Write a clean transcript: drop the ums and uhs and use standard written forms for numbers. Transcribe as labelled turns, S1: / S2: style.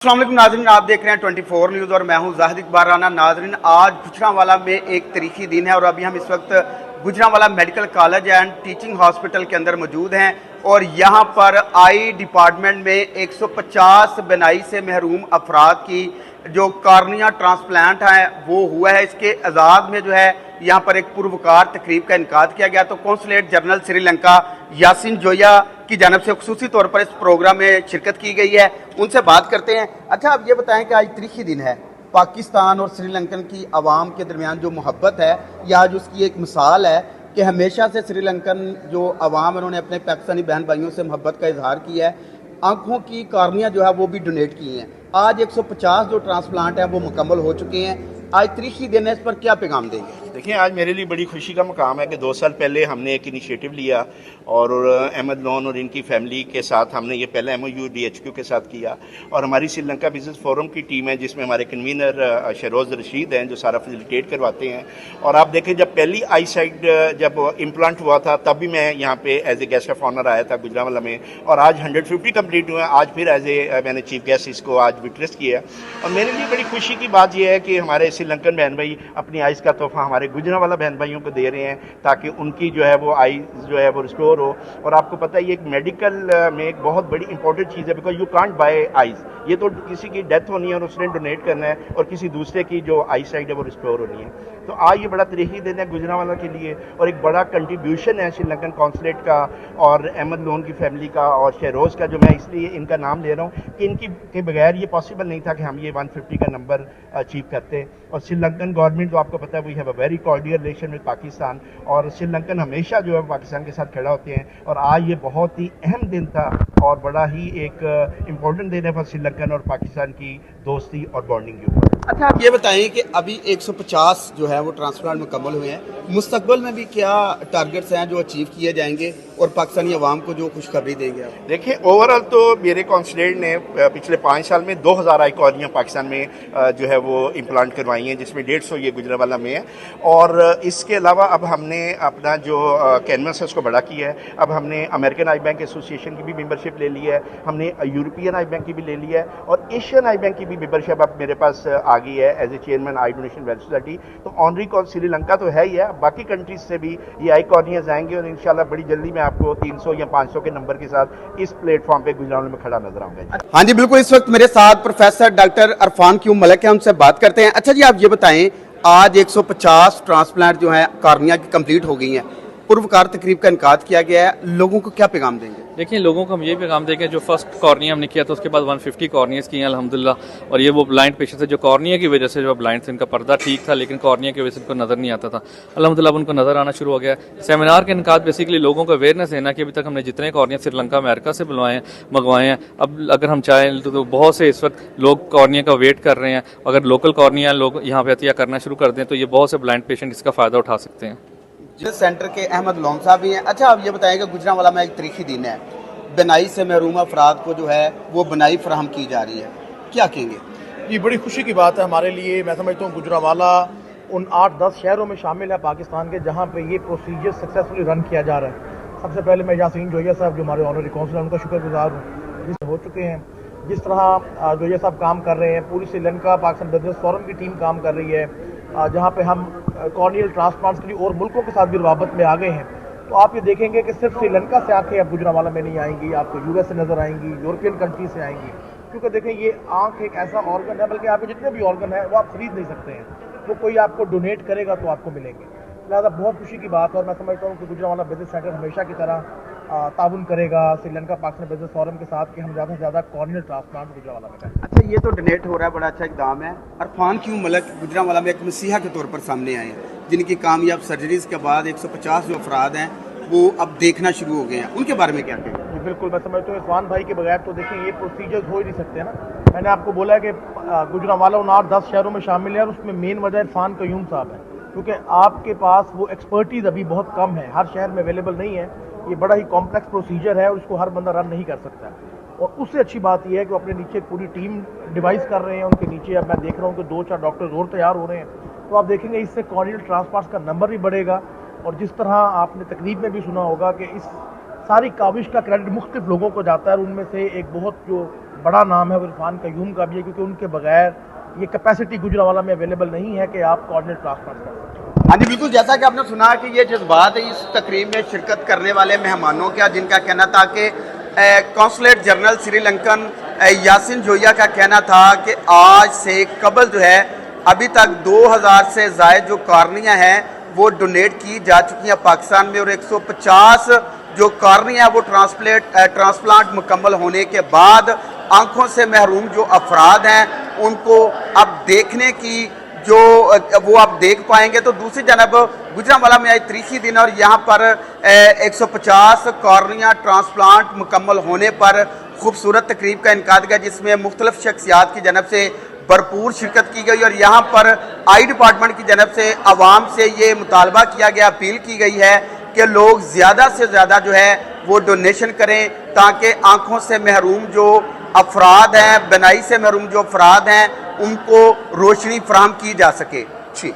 S1: अस्सलाम वालेकुम नाज़रीन, आप देख रहे हैं 24 न्यूज़ और मैं हूं जाहिद इकबाल राना। नाज़रीन, आज गुजरांवाला में एक तारीखी दिन है और अभी हम इस वक्त Gujranwala medical college and teaching hospital के अंदर मौजूद हैं और यहां पर आई डिपार्टमेंट में 150 बिनाई से महरूम अफराद की जो कार्निया ट्रांसप्लांट है वो हुआ है। इसके एजाज़ में जो है यहाँ पर एक पुरवकार तकरीब का इनकाद किया गया। तो कौंसलेट जनरल श्रीलंका यासिन जोया की जानब से खुसूसी तौर पर इस प्रोग्राम में शिरकत की गई है, उनसे बात करते हैं। अच्छा, आप ये बताएं कि आज तारीखी दिन है, पाकिस्तान और श्रीलंकन की आवाम के दरमियान जो मोहब्बत है ये आज उसकी एक मिसाल है कि हमेशा से श्रीलंकन जो आवाम है उन्होंने अपने पाकिस्तानी बहन भाइयों से मोहब्बत का इजहार किया है। आंखों की कार्निया जो है वो भी डोनेट की हैं। आज 150 जो ट्रांसप्लांट हैं वो मुकम्मल हो चुके हैं। आज तारीखी दिन है, इस पर क्या पैगाम देंगे?
S2: देखिए, आज मेरे लिए बड़ी खुशी का मकाम है कि 2 साल पहले हमने एक इनिशिएटिव लिया और अहमद लोन और इनकी फैमिली के साथ हमने ये पहला MOU DHQ के साथ किया और हमारी श्रीलंका बिजनेस फोरम की टीम है जिसमें हमारे कन्वीनर शहरोज़ रशीद हैं जो सारा फैसिलिटेट करवाते हैं। और आप देखें, जब पहली आई साइड जब इम्प्लांट हुआ था तब भी मैं यहाँ पे as a guest of honour आया था गुजरांवाला में, और आज 150 कम्प्लीट हुए हैं। आज फिर एज ए मैंने चीफ गेस्ट इसको आज विटनेस किया। और मेरे लिए बड़ी खुशी की बात यह है कि हमारे श्रीलंकन बहन भाई अपनी आइज़ का तोहफा हमारे गुजरांवाला बहन भाइयों को दे रहे हैं ताकि उनकी जो है वो आइज़ जो है वो रिस्टोर हो। और आपको पता है ये एक मेडिकल में एक बहुत बड़ी इंपॉर्टेंट चीज़ है, because you can't buy eyes. ये तो किसी की डेथ होनी है और उसने डोनेट करना है और किसी दूसरे की जो आई साइड है वो रिस्टोर होनी है। तो आज ये बड़ा तारीखी दिन है गुजरांवाला के लिए और एक बड़ा कंट्रीब्यूशन है श्रीलंकन कौंसलेट का और अहमद लोन की फैमिली का और शहरोज़ का, जो मैं इसलिए इनका नाम ले रहा हूँ कि इनकी के बगैर ये पॉसिबल नहीं था कि हम ये 150 का नंबर अचीव करते। और श्रीलंकन गवर्नमेंट, जो आपको पता है, we have a very cordial relation with Pakistan, और श्रीलंकन हमेशा जो है पाकिस्तान के साथ खड़ा होते हैं। और आज ये बहुत ही अहम दिन था और बड़ा ही एक इम्पोर्टेंट दिन है फॉर श्रीलंकन और पाकिस्तान की दोस्ती और बॉन्डिंग के ऊपर।
S1: अच्छा, आप ये बताएं कि अभी 150 जो है वो ट्रांसप्लांट मुकम्मल हुए हैं, मुस्तकबिल में भी क्या टारगेट्स हैं जो अचीव किए जाएंगे और पाकिस्तानी अवाम को जो खुशखबरी देंगे आप?
S2: देखिए, ओवरऑल तो मेरे कौंसलेट ने पिछले 5 साल में 2000 आई कॉर्निया पाकिस्तान में जो है वो इम्प्लांट करवाई हैं, जिसमें 150 ये गुजरांवाला में है। और इसके अलावा अब हमने अपना जो कैनवस है उसको बड़ा किया है। अब हमने अमेरिकन आई बैंक एसोसिएशन की भी मेंबरशिप ले ली है, हमने यूरोपियन आई बैंक की भी ले ली है और एशियन आई बैंक की भी मेंबरशिप अब मेरे पास आ गई है as a chairman eye donation welfare society. तो ऑनरी कॉल श्रीलंका तो है ही है, बाकी कंट्रीज से भी ये आई कॉर्नियाज आएंगे और इंशाल्लाह बड़ी जल्दी मैं आपको 300 या 500 के नंबर के साथ इस प्लेटफॉर्म पे गुजरांवाला में खड़ा नजर आऊंगा।
S1: हाँ जी, बिल्कुल। इस वक्त मेरे साथ professor doctor Irfan Q Malik है, उनसे बात करते हैं। अच्छा जी, आप ये बताएं, आज 150 ट्रांसप्लांट जो है कार्निया की कंप्लीट हो गई हैं, पुरवकार तकरीब का इनकाद किया गया है, लोगों को क्या पैगाम देंगे?
S3: देखिए, लोगों को हम ये पैगाम देंगे, जो फर्स्ट कॉर्निया हमने किया था उसके बाद 150 कॉर्नियाज की हैं अल्हम्दुलिल्लाह। और ये वो ब्लाइंड पेशेंट्स है जो कॉर्निया की वजह से जो ब्लाइंड से इनका पर्दा ठीक था लेकिन कॉर्निया की वजह से उनको नज़र नहीं आता था, अल्हम्दुलिल्लाह उनको नज़र आना शुरू हो गया। सेमिनार के इनकाद बेसिकली लोगों को अवेयरनेस देना कि अभी तक हमने जितने कॉर्निया श्रीलंका अमेरिका से मंगवाए हैं, अब अगर हम चाहें तो बहुत से इस वक्त लोग कॉर्निया का वेट कर रहे हैं। अगर लोकल कॉर्निया लोग यहाँ पे अतिया करना शुरू कर दें तो ये बहुत से ब्लाइंड पेशेंट इसका फ़ायदा उठा सकते हैं।
S1: जिस सेंटर के अहमद लोन साहब भी हैं। अच्छा, आप ये बताएंगे, गुजरांवाला में एक तारीखी दिन है, बनाई से महरूम अफराद को जो है वो बनाई फराहम की जा रही है, क्या कहेंगे?
S4: ये बड़ी खुशी की बात है हमारे लिए। मैं समझता हूँ गुजरांवाला उन 8-10 शहरों में शामिल है पाकिस्तान के जहाँ पे ये प्रोसीजर सक्सेसफुली रन किया जा रहा है। सबसे पहले मैं यासीन जोया साहब जो हमारे ऑनरी काउंसिलर, उनका शुक्रगुजार हूँ जिस हो चुके हैं। जिस तरह जोया साहब काम कर रहे हैं, पूरी श्रीलंका पाकिस्तान बिजनेस फोरम की टीम काम कर रही है, जहाँ पे हम कॉर्नियल ट्रांसप्लांट्स के लिए और मुल्कों के साथ भी रवाबत में आ गए हैं। तो आप ये देखेंगे कि सिर्फ श्रीलंका से आंखें अब गुजरांवाला में नहीं आएंगी, आपको US से नज़र आएंगी, यूरोपियन कंट्री से आएंगी। क्योंकि देखें, ये आंख एक ऐसा ऑर्गन है, बल्कि आपके जितने भी ऑर्गन है वो आप खरीद नहीं सकते हैं, वो कोई आपको डोनेट करेगा तो आपको मिलेंगे। लिहाजा बहुत खुशी की बात है और मैं समझता हूँ कि गुजरांवाला बिजनेस सेंटर हमेशा की तरह ताउन करेगा श्रीलंका पाकिस्तान बिजनेस फोरम के साथ कि हम ज़्यादा से ज़्यादा कॉर्नियल ट्रांसप्लांट गुजरांवाला में करें।
S1: अच्छा, ये तो डोनेट हो रहा है, बड़ा अच्छा इकदाम है। अरफान क्यू मलिक गुजरांवाला में एक मसीहा के तौर पर सामने आए हैं, जिनकी कामयाब सर्जरीज के बाद 150 जो अफराद हैं वो अब देखना शुरू हो गए हैं, उनके बारे में क्या कहेंगे?
S4: जी बिल्कुल, मैं समझता हूँ इरफान भाई के बगैर तो देखिए ये प्रोसीजर्स हो ही नहीं सकते ना। मैंने आपको बोला है कि गुजरांवाला उन 8-10 शहरों में शामिल है और उसमें मेन वजह इरफान कयूम साहब है, क्योंकि आपके पास वो एक्सपर्टीज़ अभी बहुत कम है, हर शहर में अवेलेबल नहीं है। ये बड़ा ही कॉम्प्लेक्स प्रोसीजर है और उसको हर बंदा रन नहीं कर सकता। और उससे अच्छी बात यह है कि वो अपने नीचे पूरी टीम डिवाइस कर रहे हैं, उनके नीचे अब मैं देख रहा हूँ कि 2-4 डॉक्टर्स और तैयार हो रहे हैं। तो आप देखेंगे इससे कॉर्नियल ट्रांसप्लांट्स का नंबर भी बढ़ेगा। और जिस तरह आपने तकरीब में भी सुना होगा कि इस सारी काविश का क्रेडिट मुख्तलिफ लोगों को जाता है और उनमें से एक बहुत जो बड़ा नाम है वो इरफान कयूम का भी है, क्योंकि उनके बगैर ये कैपेसिटी गुजरांवाला में अवेलेबल नहीं है कि आप कोऑर्डिनेट ट्रांसप्लांट कर सकें।
S1: हाँ जी बिल्कुल, जैसा कि आपने सुना कि ये जज्बात है इस तकरीब में शिरकत करने वाले मेहमानों का, जिनका कहना था कि कौंसलेट जनरल श्रीलंकन यासिन जोया का कहना था कि आज से कबल जो है अभी तक 2000 से ज़ायद जो कॉर्निया हैं वो डोनेट की जा चुकी हैं पाकिस्तान में, और 150 जो कॉर्निया है वो ट्रांसप्लांट मुकम्मल होने के बाद आंखों से महरूम जो अफराद हैं उनको अब देखने की जो वो आप देख पाएंगे। तो दूसरी जानब गुजरांवाला में आज तारीखी दिन और यहाँ पर 150 कॉर्निया ट्रांसप्लांट मुकम्मल होने पर खूबसूरत तकरीब का इनकाद किया, जिसमें मुख्तलिफ शख्सियात की जनब से भरपूर शिरकत की गई, और यहाँ पर आई डिपार्टमेंट की जनब से आवाम से ये मुतालबा किया गया, अपील की गई है कि लोग ज़्यादा से ज़्यादा जो है वो डोनेशन करें, ताकि आँखों से महरूम जो अफराद हैं, बनाई से महरूम जो अफराद हैं उनको रोशनी फराहम की जा सके। जी।